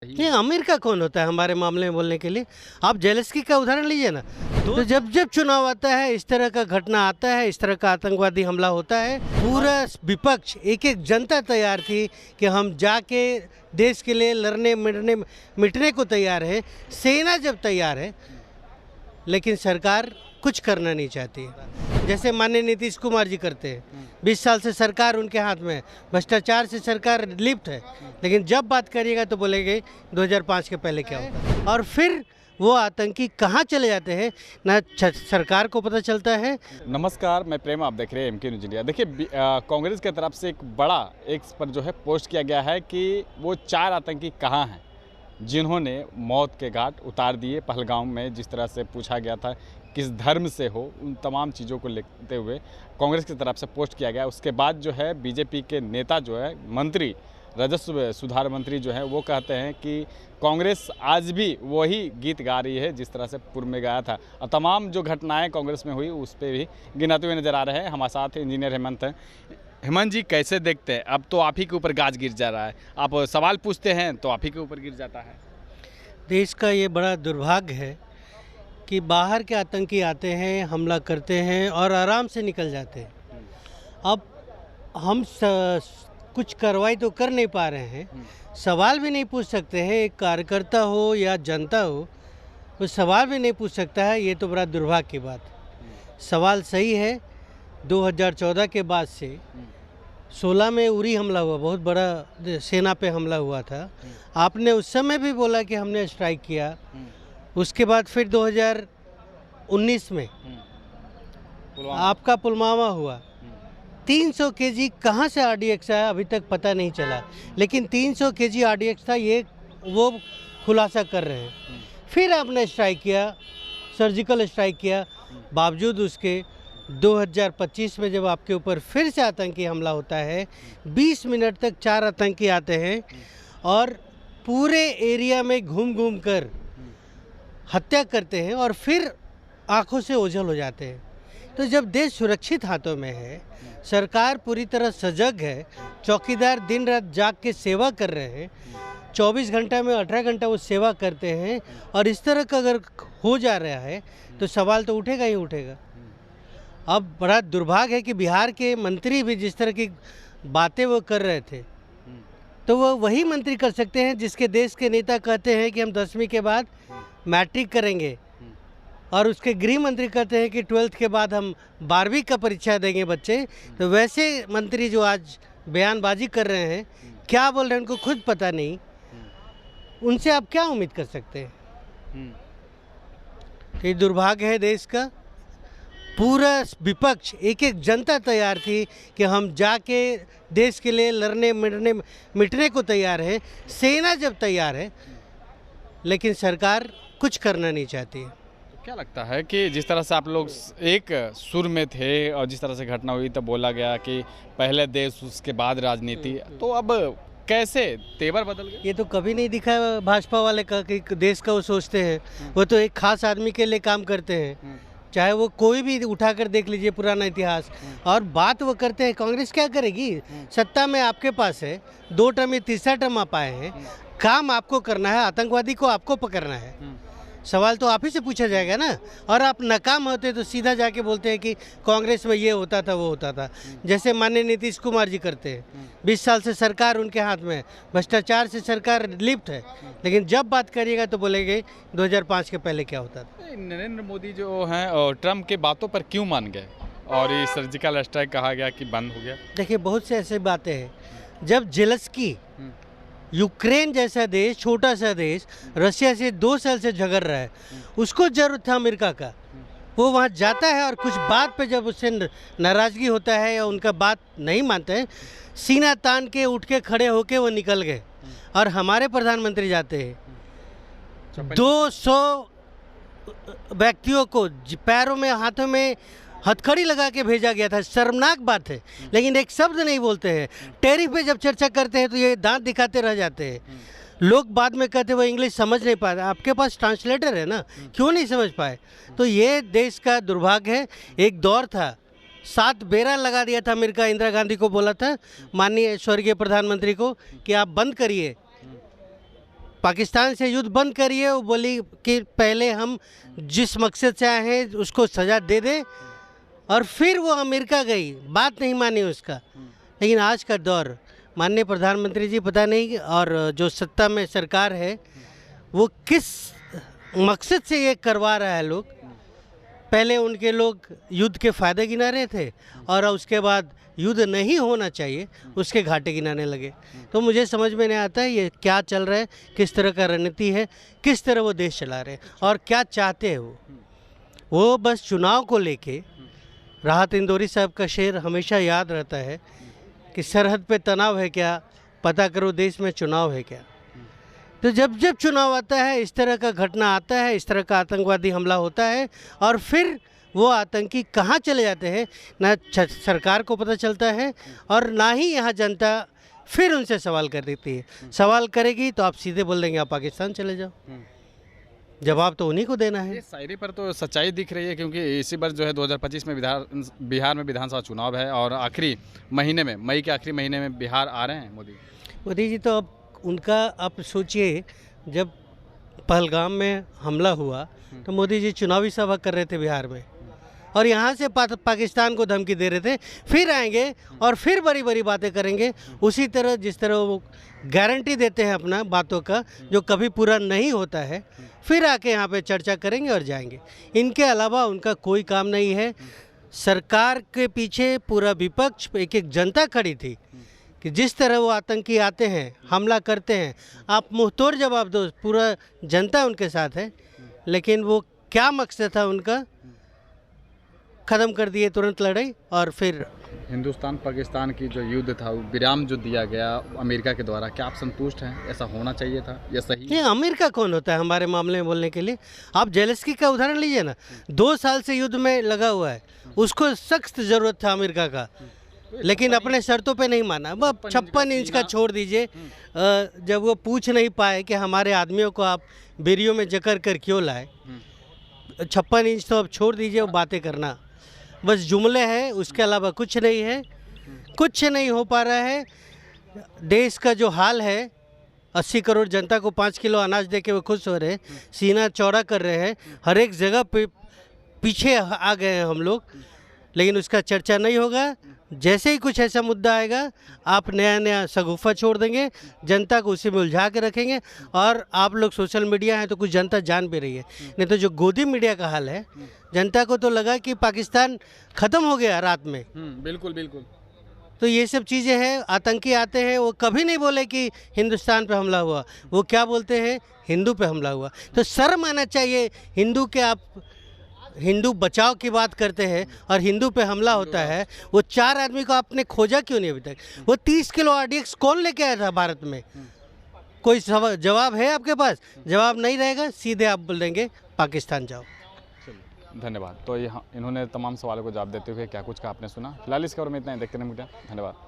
चाहिए। ये अमेरिका कौन होता है हमारे मामले में बोलने के लिए? आप जेलेस्की का उदाहरण लीजिए ना। तो जब जब चुनाव आता है, इस तरह का घटना आता है, इस तरह का आतंकवादी हमला होता है, पूरा विपक्ष, एक एक जनता तैयार थी कि हम जाके देश के लिए लड़ने मिटने को तैयार है। सेना जब तैयार है, लेकिन सरकार कुछ करना नहीं चाहती है। जैसे माननीय नीतीश कुमार जी करते हैं, 20 साल से सरकार उनके हाथ में है, भ्रष्टाचार से सरकार लिप्त है, लेकिन जब बात करिएगा तो बोलेंगे 2005 के पहले क्या होता। और फिर वो आतंकी कहाँ चले जाते हैं ना सरकार को पता चलता है। नमस्कार, मैं प्रेम, आप देख रहे हैं MK न्यूज़ इंडिया। देखिए, कांग्रेस की तरफ से एक बड़ा एक्स पर जो है पोस्ट किया गया है कि वो 4 आतंकी कहाँ हैं जिन्होंने मौत के घाट उतार दिए। पहलगाम में जिस तरह से पूछा गया था किस धर्म से हो, उन तमाम चीज़ों को लेते हुए कांग्रेस की तरफ से पोस्ट किया गया। उसके बाद जो है बीजेपी के नेता जो है, मंत्री, राजस्व सुधार मंत्री जो है, वो कहते हैं कि कांग्रेस आज भी वही गीत गा रही है जिस तरह से पूर्व में गाया था, और तमाम जो घटनाएं कांग्रेस में हुई उस पर भी गिनाते हुए नजर आ रहे हैं। हमारे साथ इंजीनियर हेमंत हैं। हेमंत जी, कैसे देखते हैं? अब तो आप ही के ऊपर गाज गिर जा रहा है, आप सवाल पूछते हैं तो आप ही के ऊपर गिर जाता है। देश का ये बड़ा दुर्भाग्य है कि बाहर के आतंकी आते हैं, हमला करते हैं और आराम से निकल जाते हैं। अब हम कुछ कार्रवाई तो कर नहीं पा रहे हैं, सवाल भी नहीं पूछ सकते हैं। एक कार्यकर्ता हो या जनता हो, वो सवाल भी नहीं पूछ सकता है। ये तो बड़ा दुर्भाग्य की बात है। सवाल सही है। 2014 के बाद से 16 में उरी हमला हुआ, बहुत बड़ा सेना पे हमला हुआ था। आपने उस समय भी बोला कि हमने स्ट्राइक किया। उसके बाद फिर 2019 में आपका पुलवामा हुआ। 300 केजी कहाँ से RDX आया अभी तक पता नहीं चला, लेकिन 300 केजी RDX था, ये वो खुलासा कर रहे हैं। फिर आपने स्ट्राइक किया, सर्जिकल स्ट्राइक किया। बावजूद उसके 2025 में जब आपके ऊपर फिर से आतंकी हमला होता है, 20 मिनट तक 4 आतंकी आते हैं और पूरे एरिया में घूम घूम कर हत्या करते हैं और फिर आंखों से ओझल हो जाते हैं। तो जब देश सुरक्षित हाथों में है, सरकार पूरी तरह सजग है, चौकीदार दिन रात जाग के सेवा कर रहे हैं, 24 घंटा में 18 घंटा वो सेवा करते हैं, और इस तरह का अगर हो जा रहा है तो सवाल तो उठेगा ही उठेगा। अब बड़ा दुर्भाग्य है कि बिहार के मंत्री भी जिस तरह की बातें वो कर रहे थे, तो वो वही मंत्री कर सकते हैं जिसके देश के नेता कहते हैं कि हम 10वीं के बाद मैट्रिक करेंगे, और उसके गृह मंत्री कहते हैं कि 12th के बाद हम 12वीं का परीक्षा देंगे बच्चे। तो वैसे मंत्री जो आज बयानबाजी कर रहे हैं, क्या बोल रहे हैं उनको खुद पता नहीं, उनसे आप क्या उम्मीद कर सकते हैं? तो ये दुर्भाग्य है देश का। पूरा विपक्ष, एक एक जनता तैयार थी कि हम जाके देश के लिए लड़ने मिटने को तैयार है। सेना जब तैयार है, लेकिन सरकार कुछ करना नहीं चाहती है। क्या लगता है कि जिस तरह से आप लोग एक सुर में थे और जिस तरह से घटना हुई तो बोला गया कि पहले देश उसके बाद राजनीति, तो अब कैसे तेवर बदल गए? ये तो कभी नहीं दिखा है भाजपा वाले का कि देश का वो सोचते हैं। वो तो एक खास आदमी के लिए काम करते हैं, चाहे वो कोई भी उठाकर देख लीजिए पुराना इतिहास। और बात वो करते हैं, कांग्रेस क्या करेगी? सत्ता में आपके पास है, 2 टर्म या तीसरा टर्म आप आए हैं, काम आपको करना है, आतंकवादी को आपको पकड़ना है। सवाल तो आप ही से पूछा जाएगा ना। और आप नाकाम होते तो सीधा जाके बोलते हैं कि कांग्रेस में ये होता था वो होता था, जैसे माननीय नीतीश कुमार जी करते हैं। 20 साल से सरकार उनके हाथ में है, भ्रष्टाचार से सरकार लिप्त है, लेकिन जब बात करिएगा तो बोलेंगे 2005 के पहले क्या होता था। नरेंद्र मोदी जो हैं और ट्रम्प के बातों पर क्यों मान गए और ये सर्जिकल स्ट्राइक कहा गया कि बंद हो गया? देखिए, बहुत से ऐसे बातें हैं। जब जेलेस्की यूक्रेन जैसा देश, छोटा सा देश, रशिया से 2 साल से झगड़ रहा है, उसको जरूरत था अमेरिका का, वो वहाँ जाता है और कुछ बात पे जब उससे नाराज़गी होता है या उनका बात नहीं मानते हैं, सीना तान के उठ के खड़े होके वो निकल गए। और हमारे प्रधानमंत्री जाते हैं, 200 व्यक्तियों को पैरों में हाथों में हथकड़ी लगा के भेजा गया था। शर्मनाक बात है, लेकिन एक शब्द नहीं बोलते हैं। टैरिफ पे जब चर्चा करते हैं तो ये दांत दिखाते रह जाते हैं। लोग बाद में कहते वो इंग्लिश समझ नहीं पाते। आपके पास ट्रांसलेटर है ना, क्यों नहीं समझ पाए? तो ये देश का दुर्भाग्य है। एक दौर था, 7 बेरा लगा दिया था अमेरिका, इंदिरा गांधी को बोला था, माननीय स्वर्गीय प्रधानमंत्री को, कि आप बंद करिए पाकिस्तान से युद्ध बंद करिए, वो बोली कि पहले हम जिस मकसद से आए हैं उसको सज़ा दे दें, और फिर वो अमेरिका गई, बात नहीं मानी उसका। लेकिन आज का दौर, माननीय प्रधानमंत्री जी पता नहीं और जो सत्ता में सरकार है वो किस मकसद से ये करवा रहा है। लोग पहले उनके लोग युद्ध के फ़ायदे गिना रहे थे और उसके बाद युद्ध नहीं होना चाहिए उसके घाटे गिनाने लगे। तो मुझे समझ में नहीं आता है ये क्या चल रहा है, किस तरह का रणनीति है, किस तरह वो देश चला रहे हैं और क्या चाहते हैं वो बस चुनाव को लेके। राहत इंदौरी साहब का शेर हमेशा याद रहता है कि सरहद पे तनाव है क्या, पता करो देश में चुनाव है क्या। तो जब जब चुनाव आता है, इस तरह का घटना आता है, इस तरह का आतंकवादी हमला होता है और फिर वो आतंकी कहाँ चले जाते हैं ना सरकार को पता चलता है और ना ही यहाँ जनता फिर उनसे सवाल कर देती है। सवाल करेगी तो आप सीधे बोल देंगे आप पाकिस्तान चले जाओ। जवाब तो उन्हीं को देना है। ये शायरी पर तो सच्चाई दिख रही है, क्योंकि इसी बार जो है 2025 में बिहार में विधानसभा चुनाव है और आखिरी महीने में, मई के आखिरी महीने में बिहार आ रहे हैं मोदी जी। तो अब उनका आप सोचिए, जब पहलगाम में हमला हुआ तो मोदी जी चुनावी सभा कर रहे थे बिहार में और यहाँ से पाकिस्तान को धमकी दे रहे थे, फिर आएंगे और फिर बड़ी बड़ी बातें करेंगे उसी तरह जिस तरह वो गारंटी देते हैं अपना बातों का जो कभी पूरा नहीं होता है, फिर आके यहाँ पे चर्चा करेंगे और जाएंगे। इनके अलावा उनका कोई काम नहीं है। सरकार के पीछे पूरा विपक्ष, एक एक जनता खड़ी थी कि जिस तरह वो आतंकी आते हैं, हमला करते हैं, आप मुंहतोड़ जवाब दो, पूरा जनता उनके साथ है। लेकिन वो क्या मकसद था उनका, ख़त्म कर दिए तुरंत लड़ाई। और फिर हिंदुस्तान पाकिस्तान की जो युद्ध था, वो विराम जो दिया गया अमेरिका के द्वारा, क्या आप संतुष्ट हैं? ऐसा होना चाहिए था या सही? ये अमेरिका कौन होता है हमारे मामले में बोलने के लिए? आप जेलेंस्की का उदाहरण लीजिए ना, 2 साल से युद्ध में लगा हुआ है, उसको सख्त ज़रूरत था अमेरिका का, लेकिन अपने शर्तों पे नहीं माना। वो 56 इंच का छोड़ दीजिए, जब वो पूछ नहीं पाए कि हमारे आदमियों को आप बेरियों में जकड़ कर क्यों लाए, 56 इंच तो अब छोड़ दीजिए, वो बातें करना बस जुमले हैं, उसके अलावा कुछ नहीं है। कुछ नहीं हो पा रहा है। देश का जो हाल है, 80 करोड़ जनता को 5 किलो अनाज दे के वो खुश हो रहे हैं, सीना चौड़ा कर रहे हैं, हर एक जगह पे पीछे आ गए हैं हम लोग, लेकिन उसका चर्चा नहीं होगा। जैसे ही कुछ ऐसा मुद्दा आएगा, आप नया नया शगुफा छोड़ देंगे, जनता को उसी में उलझा के रखेंगे। और आप लोग सोशल मीडिया है तो कुछ जनता जान भी रही है, नहीं तो जो गोदी मीडिया का हाल है, जनता को तो लगा कि पाकिस्तान ख़त्म हो गया रात में। बिल्कुल बिल्कुल। तो ये सब चीज़ें हैं। आतंकी आते हैं, वो कभी नहीं बोले कि हिंदुस्तान पे हमला हुआ, वो क्या बोलते हैं, हिंदू पे हमला हुआ। तो शर्म आना चाहिए हिंदू के। आप हिंदू बचाव की बात करते हैं और हिंदू पे हमला होता है। वो 4 आदमी को आपने खोजा क्यों नहीं अभी तक? वो 30 किलो RDX कौन लेके आया था भारत में? कोई जवाब है आपके पास? जवाब नहीं रहेगा, सीधे आप बोल देंगे पाकिस्तान जाओ। धन्यवाद। तो इन्होंने तमाम सवालों को जवाब देते हुए क्या कुछ कहा आपने सुना। फिलहाल इस खबर में इतना ही, देखते रहें मीडिया। धन्यवाद।